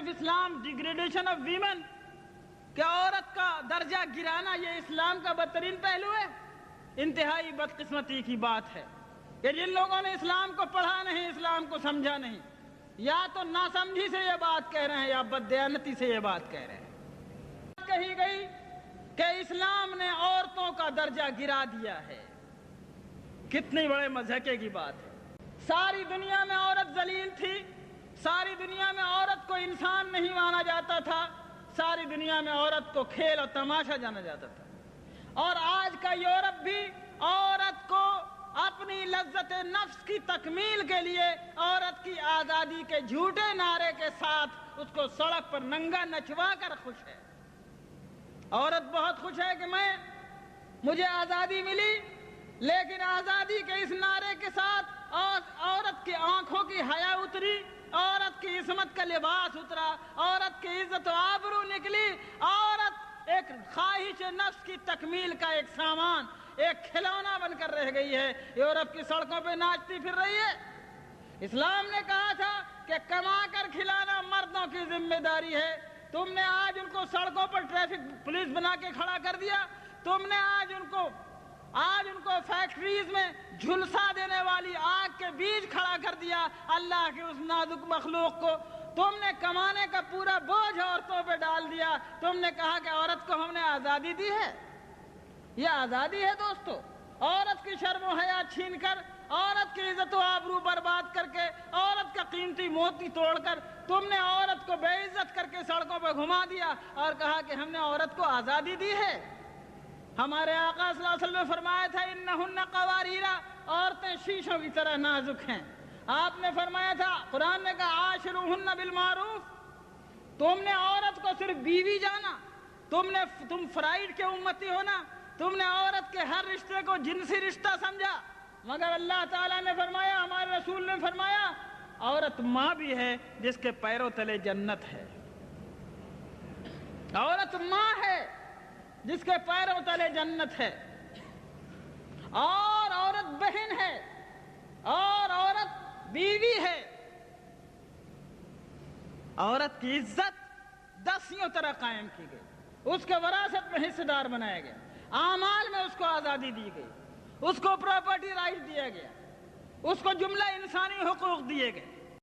Of Islam degradation of women, کہ عورت کا درجہ گرانا یہ اسلام کا بدترین پہلو ہے؟ انتہائی بدقسمتی کی بات ہے کہ جن لوگوں نے اسلام کو پڑھا نہیں، اسلام کو سمجھا نہیں، یا تو ناسمجھی سے یہ بات کہہ رہے ہیں یا بددیانتی سے یہ بات کہہ رہے ہیں۔ کہی گئی کہ اسلام نے عورتوں کا درجہ گرا دیا ہے، کتنی بڑے مضحکے کی بات ہے۔ ساری دنیا میں عورت ذلیل تھی، ساری دنیا میں عورت کو انسان نہیں مانا جاتا تھا، ساری دنیا میں عورت کو کھیل اور تماشا جانا جاتا تھا، اور آج کا یورپ بھی عورت کو اپنی لذت نفس کی تکمیل کے لیے عورت کی آزادی کے جھوٹے نعرے کے ساتھ اس کو سڑک پر ننگا نچوا کر خوش ہے۔ عورت بہت خوش ہے کہ مجھے آزادی ملی، لیکن آزادی کے اس نعرے کے ساتھ عورت کی آنکھوں کی حیا اتری، عورت کی عصمت کا لباس اترا، عورت کی عزت و آبرو نکلی، عورت ایک خواہش نفس کی تکمیل کا ایک سامان، ایک کھلونا بن کر رہ گئی ہے، یورپ کی سڑکوں پہ ناچتی پھر رہی ہے۔ اسلام نے کہا تھا کہ کما کر کھلانا مردوں کی ذمہ داری ہے، تم نے آج ان کو سڑکوں پر ٹریفک پولیس بنا کے کھڑا کر دیا، تم نے آج ان کو فیکٹریز میں جھلسا دینے والی آگ کے بیچ کھڑا کر دیا، اللہ کے اس نازک مخلوق کو تم نے کمانے کا پورا بوجھ عورتوں پہ ڈال دیا، تم نے کہا کہ عورت کو ہم نے آزادی دی ہے۔ یہ آزادی ہے دوستو؟ عورت کی شرم و حیا چھین کر، عورت کی عزت و آبرو برباد کر کے، عورت کا قیمتی موتی توڑ کر تم نے عورت کو بے عزت کر کے سڑکوں پہ گھما دیا اور کہا کہ ہم نے عورت کو آزادی دی ہے۔ ہمارے آقا صلی اللہ علیہ وسلم نے فرمایا تھا انہن قواریرا، عورتیں شیشوں کی طرح نازک ہیں۔ آپ نے فرمایا تھا، قرآن نے کہا عاشروہن بالمعروف، تم نے عورت کو صرف بیوی جانا، تم فرائڈ کے امتی ہونا، تم نے عورت کے ہر رشتے کو جنسی رشتہ سمجھا، مگر اللہ تعالیٰ نے فرمایا، ہمارے رسول نے فرمایا، عورت ماں بھی ہے جس کے پیروں تلے جنت ہے۔ عورت ماں ہے جس کے پیروں تلے جنت ہے، اور عورت بہن ہے، اور عورت بیوی ہے۔ عورت کی عزت دسیوں طرح قائم کی گئی، اس کے وراثت میں حصہ دار بنایا گیا، اعمال میں اس کو آزادی دی گئی، اس کو پراپرٹی رائٹ دیا گیا، اس کو جملہ انسانی حقوق دیے گئے۔